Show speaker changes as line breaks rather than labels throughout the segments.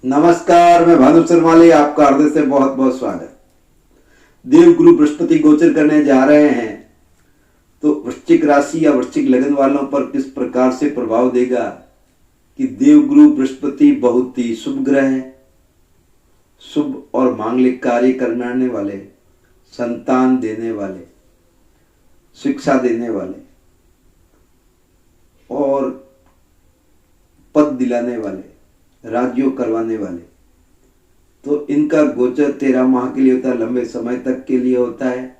नमस्कार, मैं भानु शर्माली, आपका हृदय से बहुत बहुत स्वागत। देवगुरु बृहस्पति गोचर करने जा रहे हैं तो वृश्चिक राशि या वृश्चिक लगन वालों पर किस प्रकार से प्रभाव देगा कि देवगुरु बृहस्पति बहुत ही शुभ ग्रह है। शुभ और मांगलिक कार्य करने वाले, संतान देने वाले, शिक्षा देने वाले और पद दिलाने वाले, राज्यों करवाने वाले, तो इनका गोचर 13 माह के लिए होता है, लंबे समय तक के लिए होता है।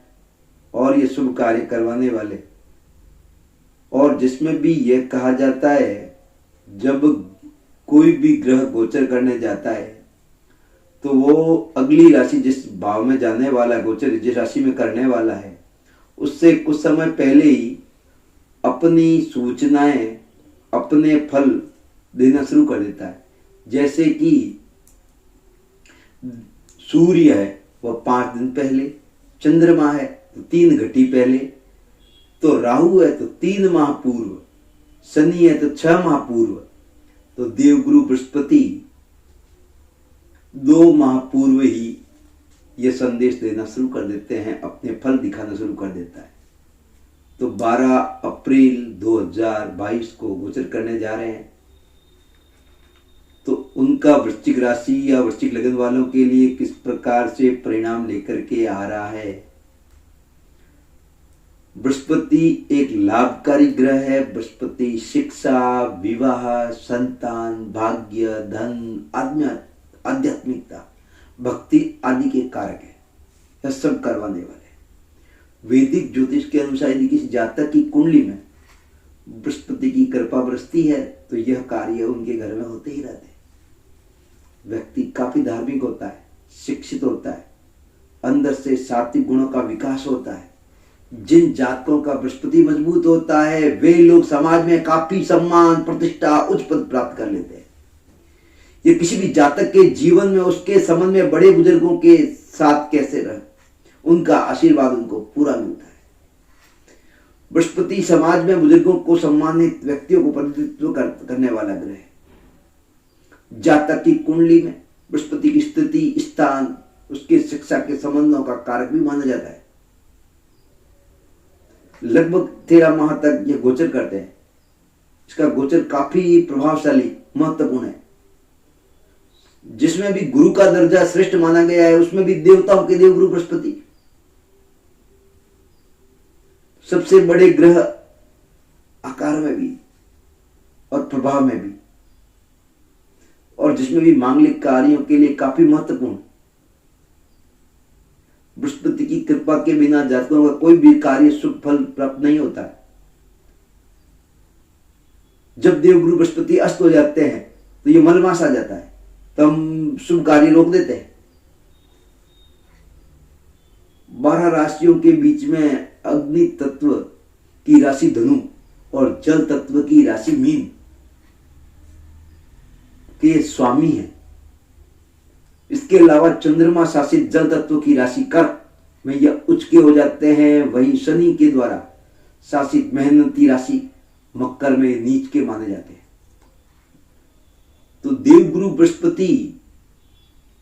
और ये शुभ कार्य करवाने वाले, और जिसमें भी यह कहा जाता है जब कोई भी ग्रह गोचर करने जाता है तो वो अगली राशि जिस भाव में जाने वाला है, गोचर जिस राशि में करने वाला है, उससे कुछ समय पहले ही अपनी सूचनाएं, अपने फल देना शुरू कर देता है। जैसे कि सूर्य है वह 5 दिन पहले, चंद्रमा है तो 3 घटी पहले, तो राहु है तो 3 माह पूर्व, शनि है तो 6 माह पूर्व, तो देवगुरु बृहस्पति 2 माह पूर्व ही यह संदेश देना शुरू कर देते हैं, अपने फल दिखाना शुरू कर देता है। तो 12 अप्रैल 2022 को गोचर करने जा रहे हैं, तो उनका वृश्चिक राशि या वृश्चिक लगन वालों के लिए किस प्रकार से परिणाम लेकर के आ रहा है। बृहस्पति एक लाभकारी ग्रह है। बृहस्पति शिक्षा, विवाह, संतान, भाग्य, धन, आध्यात्मिकता, भक्ति आदि के कारक है। यह सब करवाने वाले। वैदिक ज्योतिष के अनुसार यदि किसी जातक की कुंडली में बृहस्पति की कृपा बरसती है तो यह कार्य उनके घर में होते ही रहते हैं। व्यक्ति काफी धार्मिक होता है, शिक्षित होता है, अंदर से सात्विक गुणों का विकास होता है। जिन जातकों का बृहस्पति मजबूत होता है वे लोग समाज में काफी सम्मान, प्रतिष्ठा, उच्च पद प्राप्त कर लेते हैं। ये किसी भी जातक के जीवन में उसके संबंध में बड़े बुजुर्गों के साथ कैसे रहे, उनका आशीर्वाद उनको पूरा मिलता है। बृहस्पति समाज में बुजुर्गों को, सम्मानित व्यक्तियों को प्रतिनिधित्व करने वाला ग्रह है। जातक की कुंडली में बृहस्पति की स्थिति, स्थान उसके शिक्षा के संबंधों का कारक भी माना जाता है। लगभग 13 माह तक यह गोचर करते हैं। इसका गोचर काफी प्रभावशाली, महत्वपूर्ण है। जिसमें भी गुरु का दर्जा श्रेष्ठ माना गया है, उसमें भी देवताओं के देवगुरु बृहस्पति सबसे बड़े ग्रह आकार में भी और प्रभाव में भी, और जिसमें भी मांगलिक कार्यों के लिए काफी महत्वपूर्ण। बृहस्पति की कृपा के बिना जातकों का कोई भी कार्य शुभ फल प्राप्त नहीं होता है। जब देवगुरु बृहस्पति अस्त हो जाते हैं तो ये मलमास आ जाता है, तो हम शुभ कार्य रोक देते हैं। 12 राशियों के बीच में अग्नि तत्व की राशि धनु और जल तत्व की राशि मीन के स्वामी है। इसके अलावा चंद्रमा शासित जल तत्व की राशि कर्क में यह उच्च के हो जाते हैं। वहीं शनि के द्वारा शासित मेहनती राशि मकर में नीच के माने जाते हैं। तो देवगुरु बृहस्पति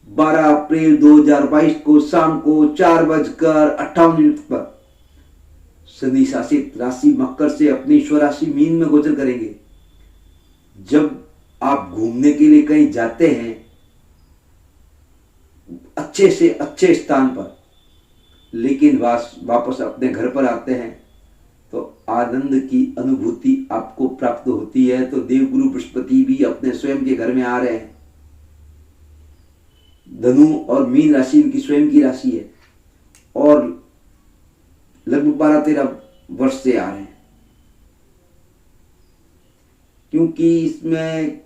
12 अप्रैल 2022 को शाम को 4:58 पर शनि शासित राशि मकर से अपनी स्वराशि मीन में गोचर करेंगे। जब आप घूमने के लिए कहीं जाते हैं अच्छे से अच्छे स्थान पर, लेकिन वापस अपने घर पर आते हैं तो आनंद की अनुभूति आपको प्राप्त होती है। तो देवगुरु बृहस्पति भी अपने स्वयं के घर में आ रहे हैं। धनु और मीन राशि इनकी स्वयं की राशि है और लगभग 12-13 वर्ष से आ रहे हैं, क्योंकि इसमें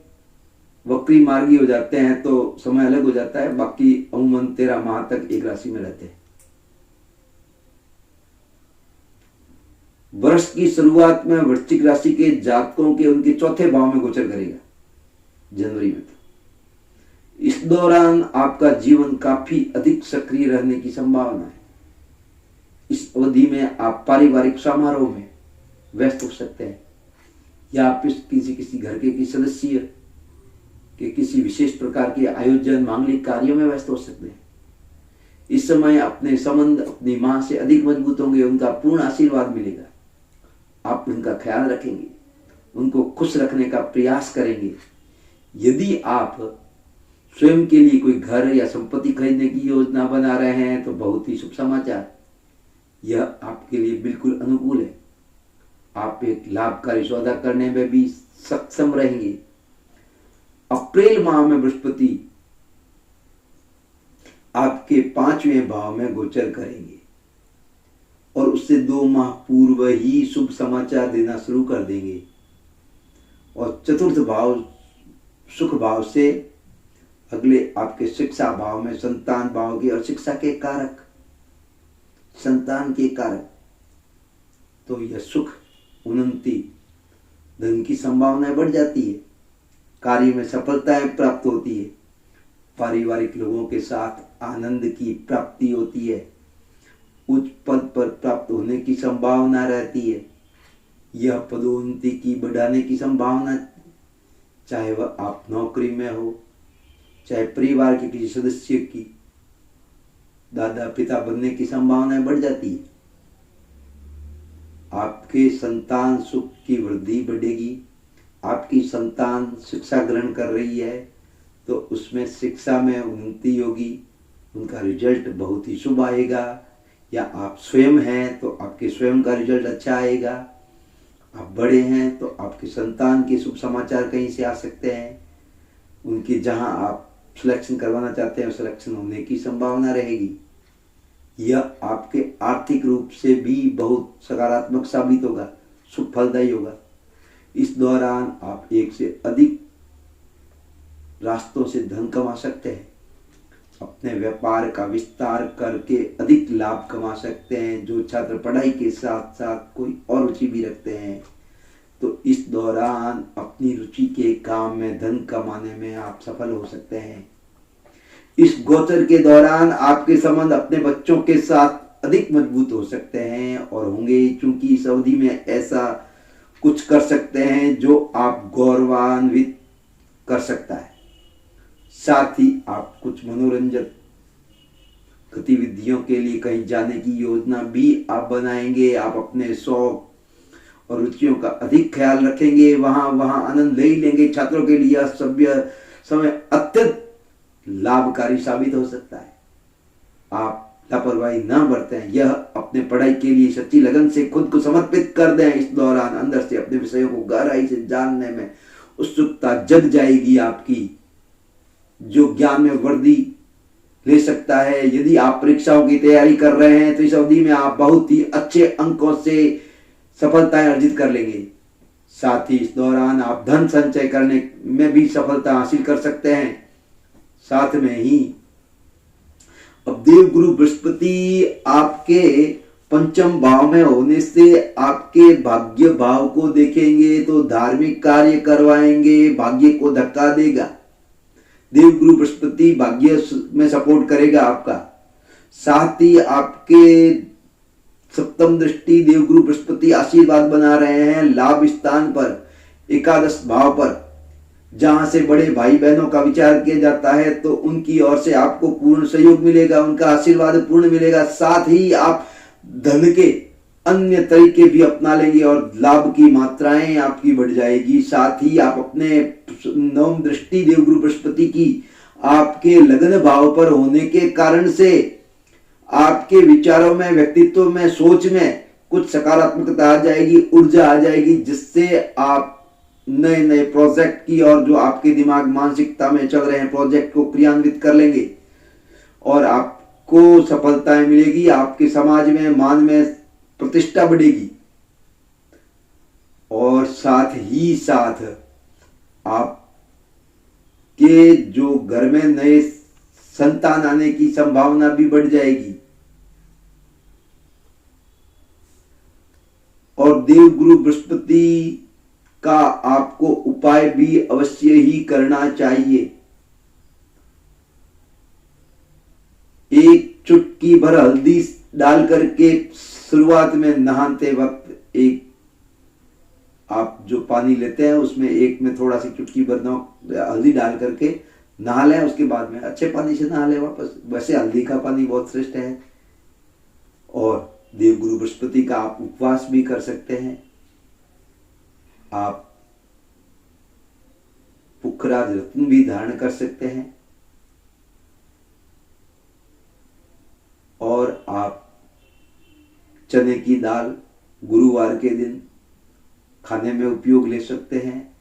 वक्री मार्गी हो जाते हैं तो समय अलग हो जाता है। बाकी अमूमन 13 माह तक एक राशि में रहते हैं। वर्ष की शुरुआत में वृश्चिक राशि के जातकों के उनके चौथे भाव में गोचर करेगा जनवरी में। इस दौरान आपका जीवन काफी अधिक सक्रिय रहने की संभावना है। इस अवधि में आप पारिवारिक समारोह में व्यस्त हो सकते हैं, या आप किसी घर के सदस्य कि किसी विशेष प्रकार के आयोजन मांगलिक कार्यों में व्यस्त हो सकते हैं। इस समय अपने संबंध अपनी मां से अधिक मजबूत होंगे, उनका पूर्ण आशीर्वाद मिलेगा। आप उनका ख्याल रखेंगे, उनको खुश रखने का प्रयास करेंगे। यदि आप स्वयं के लिए कोई घर या संपत्ति खरीदने की योजना बना रहे हैं तो बहुत ही शुभ समाचार, यह आपके लिए बिल्कुल अनुकूल है। आप एक लाभकारी सौदा करने में भी सक्षम रहेंगे। अप्रैल माह में बृहस्पति आपके 5वें भाव में गोचर करेंगे और उससे 2 माह पूर्व ही शुभ समाचार देना शुरू कर देंगे। और चतुर्थ भाव सुख भाव से अगले आपके शिक्षा भाव में संतान भाव के और शिक्षा के कारक, संतान के कारक, तो यह सुख, उन्नति, धन की संभावनाएं बढ़ जाती है, कार्य में सफलताएं प्राप्त होती है, पारिवारिक लोगों के साथ आनंद की प्राप्ति होती है, उच्च पद पर प्राप्त होने की संभावना रहती है। यह पदोन्नति की बढ़ाने की संभावना, चाहे वह आप नौकरी में हो, चाहे परिवार के किसी सदस्य की दादा पिता बनने की संभावनाएं बढ़ जाती है। आपके संतान सुख की वृद्धि बढ़ेगी। आपकी संतान शिक्षा ग्रहण कर रही है तो उसमें शिक्षा में उन्नति होगी, उनका रिजल्ट बहुत ही शुभ आएगा। या आप स्वयं हैं तो आपके स्वयं का रिजल्ट अच्छा आएगा। आप बड़े हैं तो आपके संतान के शुभ समाचार कहीं से आ सकते हैं। उनके जहां आप सिलेक्शन करवाना चाहते हैं सिलेक्शन होने की संभावना रहेगी। यह आपके आर्थिक रूप से भी बहुत सकारात्मक साबित होगा, शुभ फलदायी होगा। इस दौरान आप एक से अधिक रास्तों से धन कमा सकते हैं। अपने व्यापार का विस्तार करके अधिक लाभ कमा सकते हैं। जो छात्र पढ़ाई के साथ साथ कोई और रुचि भी रखते हैं तो इस दौरान अपनी रुचि के काम में धन कमाने में आप सफल हो सकते हैं। इस गोचर के दौरान आपके संबंध अपने बच्चों के साथ अधिक मजबूत हो सकते हैं और होंगे, क्योंकि इस अवधि में ऐसा कुछ कर सकते हैं जो आप गौरवान्वित कर सकता है। साथ ही आप कुछ मनोरंजक गतिविधियों के लिए कहीं जाने की योजना भी आप बनाएंगे। आप अपने शौक और रुचियों का अधिक ख्याल रखेंगे, वहां आनंद ले ही लेंगे। छात्रों के लिए सभ्य समय अत्यंत लाभकारी साबित हो सकता है। आप लापरवाही ना बरतें, यह अपने पढ़ाई के लिए सच्ची लगन से खुद को समर्पित कर दें। इस दौरान अंदर से अपने विषयों को गहराई से जानने में उत्सुकता जग जाएगी आपकी, जो ज्ञान में वृद्धि ले सकता है। यदि आप परीक्षाओं की तैयारी कर रहे हैं तो इस अवधि में आप बहुत ही अच्छे अंकों से सफलताएं अर्जित कर लेंगे। साथ ही इस दौरान आप धन संचय करने में भी सफलता हासिल कर सकते हैं। साथ में ही अब देवगुरु बृहस्पति आपके 5म भाव में होने से आपके भाग्य भाव को देखेंगे तो धार्मिक कार्य करवाएंगे, भाग्य को धक्का देगा। देवगुरु बृहस्पति भाग्य में सपोर्ट करेगा आपका। साथ ही आपके 7म दृष्टि देवगुरु बृहस्पति आशीर्वाद बना रहे हैं लाभ स्थान पर, एकादश भाव पर, जहां से बड़े भाई बहनों का विचार किया जाता है तो उनकी ओर से आपको पूर्ण सहयोग मिलेगा, उनका आशीर्वाद पूर्ण मिलेगा। साथ ही आप धन के अन्य तरीके भी अपना लेंगे और लाभ की मात्राएं आपकी बढ़ जाएगी। साथ ही आप अपने 9वीं दृष्टि देवगुरु बृहस्पति की आपके लग्न भाव पर होने के कारण से आपके विचारों में, व्यक्तित्व में, सोच में कुछ सकारात्मकता आ जाएगी, ऊर्जा आ जाएगी, जिससे आप नए नए प्रोजेक्ट की और जो आपके दिमाग मानसिकता में चल रहे हैं प्रोजेक्ट को क्रियान्वित कर लेंगे और आपको सफलताएं मिलेगी। आपके समाज में, मान में प्रतिष्ठा बढ़ेगी और साथ ही साथ आपके जो घर में नए संतान आने की संभावना भी बढ़ जाएगी। और देवगुरु बृहस्पति का आपको उपाय भी अवश्य ही करना चाहिए। एक चुटकी भर हल्दी डाल करके शुरुआत में नहाते वक्त एक आप जो पानी लेते हैं उसमें एक में थोड़ा सी चुटकी भर नमक हल्दी डाल करके नहा लें, उसके बाद में अच्छे पानी से नहा लें वापस। वैसे हल्दी का पानी बहुत श्रेष्ठ है। और देवगुरु बृहस्पति का आप उपवास भी कर सकते हैं। आप पुखराज रत्न भी धारण कर सकते हैं। और आप चने की दाल गुरुवार के दिन खाने में उपयोग ले सकते हैं।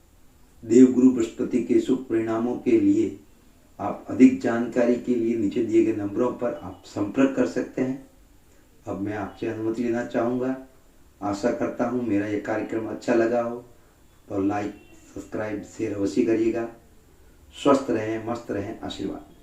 देवगुरु बृहस्पति के शुभ परिणामों के लिए आप अधिक जानकारी के लिए नीचे दिए गए नंबरों पर आप संपर्क कर सकते हैं। अब मैं आपसे अनुमति लेना चाहूँगा। आशा करता हूँ मेरा ये कार्यक्रम अच्छा लगा हो तो लाइक, सब्सक्राइब, शेयर अवश्य करिएगा। स्वस्थ रहें, मस्त रहें, आशीर्वाद।